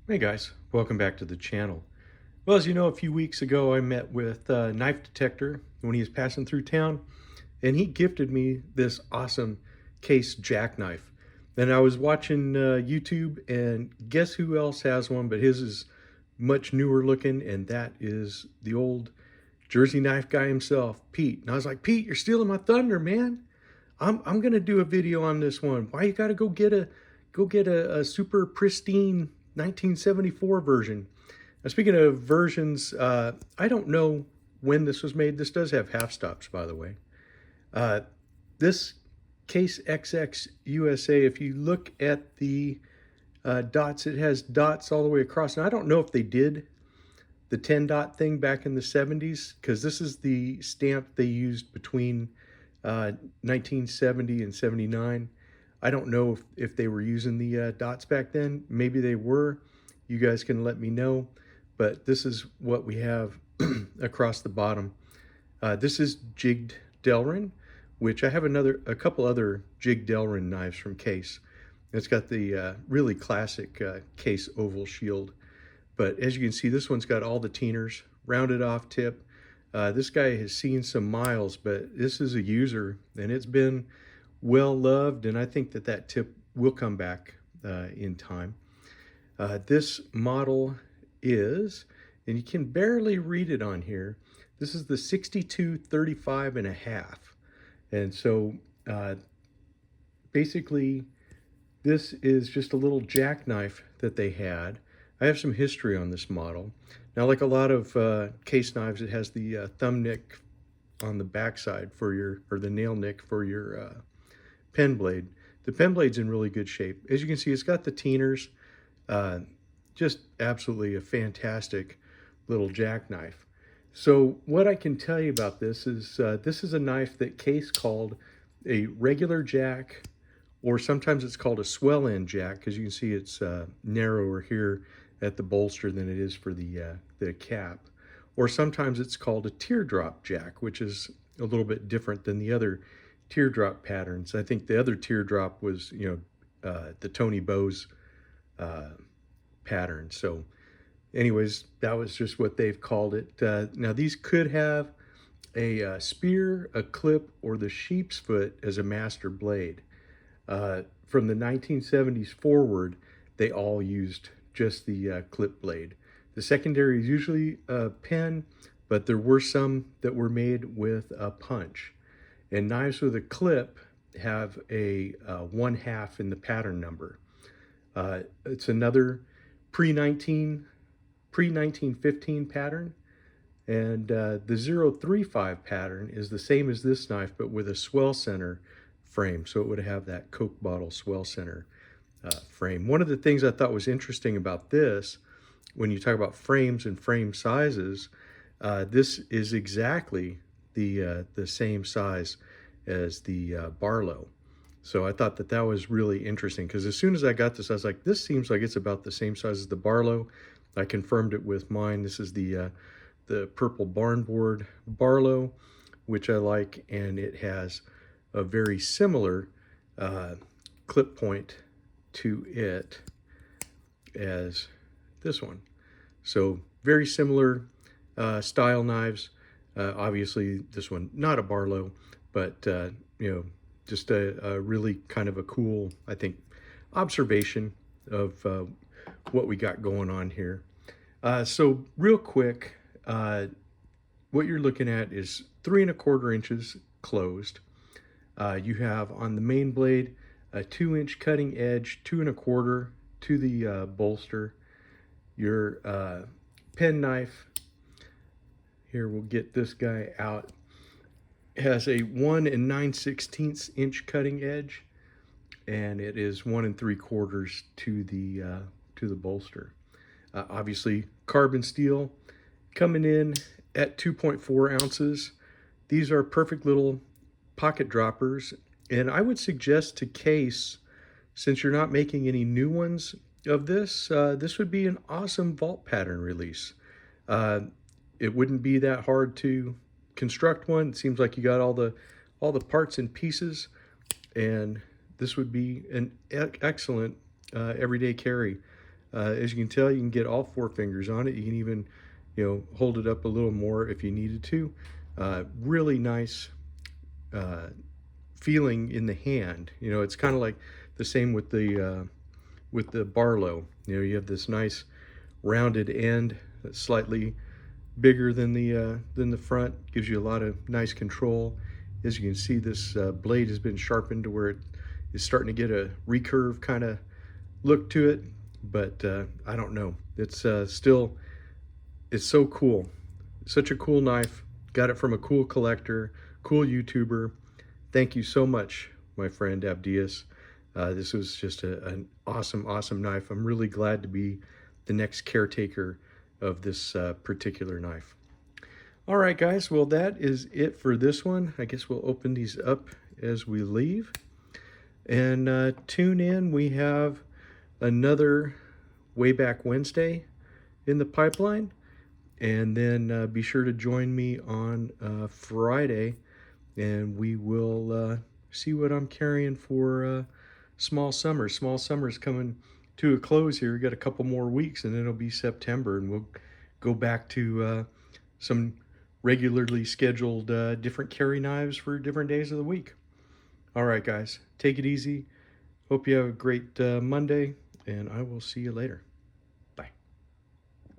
Hey guys, welcome back to the channel. Well, as you know, a few weeks ago I met with Knife Detector when he was passing through town, and he gifted me this awesome case jackknife. And I was watching YouTube, and guess who else has one, but his is much newer looking, and that is the old Jersey knife guy himself, Pete. And I was like, Pete, you're stealing my thunder, man. I'm gonna do a video on this one. Why you gotta go get a super pristine 1974 version? Now, speaking of versions, I don't know when this was made. This does have half stops, by the way. Uh, this Case XX USA, if you look at the dots, it has dots all the way across. And I don't know if they did the 10 dot thing back in the 70s, because this is the stamp they used between 1970 and 79. I don't know if they were using the dots back then. Maybe they were. You guys can let me know. But this is what we have across the bottom. This is jigged Delrin, which I have a couple other jigged Delrin knives from Case. It's got the really classic Case oval shield. But as you can see, this one's got all the Teeners, rounded off tip. This guy has seen some miles, but this is a user, and it's been well loved, and I think that tip will come back in time. This model is, and you can barely read it on here, this is the 6235 and a half. And so basically this is just a little jackknife that they had. I have some history on this model. Now, like a lot of Case knives, it has the thumb nick on the backside for your, or the nail nick for your pen blade. The pen blade's in really good shape. As you can see, it's got the Teeners. Just absolutely a fantastic little jackknife. So what I can tell you about this is a knife that Case called a regular jack, or sometimes it's called a swell end jack, because you can see it's narrower here at the bolster than it is for the cap. Or sometimes it's called a teardrop jack, which is a little bit different than the other teardrop patterns. I think the other teardrop was, the Tony Bowes pattern. So anyways, that was just what they've called it. Now these could have a spear, a clip, or the sheep's foot as a master blade. From the 1970s forward, they all used just the clip blade. The secondary is usually a pen, but there were some that were made with a punch. And knives with a clip have a 1/2 in the pattern number. It's another pre-1915 pattern. And the 035 pattern is the same as this knife, but with a swell center frame. So it would have that Coke bottle swell center frame. One of the things I thought was interesting about this, when you talk about frames and frame sizes, this is exactly the same size as the Barlow. So I thought that was really interesting, because as soon as I got this, I was like, this seems like it's about the same size as the Barlow. I confirmed it with mine. This is the purple barnboard Barlow, which I like, and it has a very similar clip point to it as this one. So very similar style knives. Obviously this one not a Barlow, but just a really kind of a cool, I think, observation of what we got going on here. So real quick, what you're looking at is 3 1/4 inches closed. You have on the main blade a 2-inch cutting edge, 2 1/4 to the bolster. Your pen knife, here we'll get this guy out, has a 1 9/16 inch cutting edge, and it is 1 3/4 to the bolster. Obviously carbon steel coming in at 2.4 ounces. These are perfect little pocket droppers, and I would suggest to Case, since you're not making any new ones of this, this would be an awesome vault pattern release. It wouldn't be that hard to construct one. It seems like you got all the parts and pieces, and this would be an excellent everyday carry. As you can tell, you can get all 4 fingers on it. You can even, hold it up a little more if you needed to. Really nice feeling in the hand. It's kind of like the same with the Barlow. You have this nice rounded end that's slightly bigger than the front. Gives you a lot of nice control. As you can see, this blade has been sharpened to where it is starting to get a recurve kind of look to it. But I don't know. It's still, it's so cool. Such a cool knife. Got it from a cool collector, cool YouTuber. Thank you so much, my friend Abdias. This was just an awesome, awesome knife. I'm really glad to be the next caretaker of this particular knife. All right, guys. Well, that is it for this one. I guess we'll open these up as we leave. And tune in. We have another Wayback Wednesday in the pipeline. And then be sure to join me on Friday, and we will see what I'm carrying for Small Summer. Small Summer is coming to a close here. We've got a couple more weeks, and then it'll be September, and we'll go back to some regularly scheduled different carry knives for different days of the week. All right, guys, take it easy. Hope you have a great Monday, and I will see you later.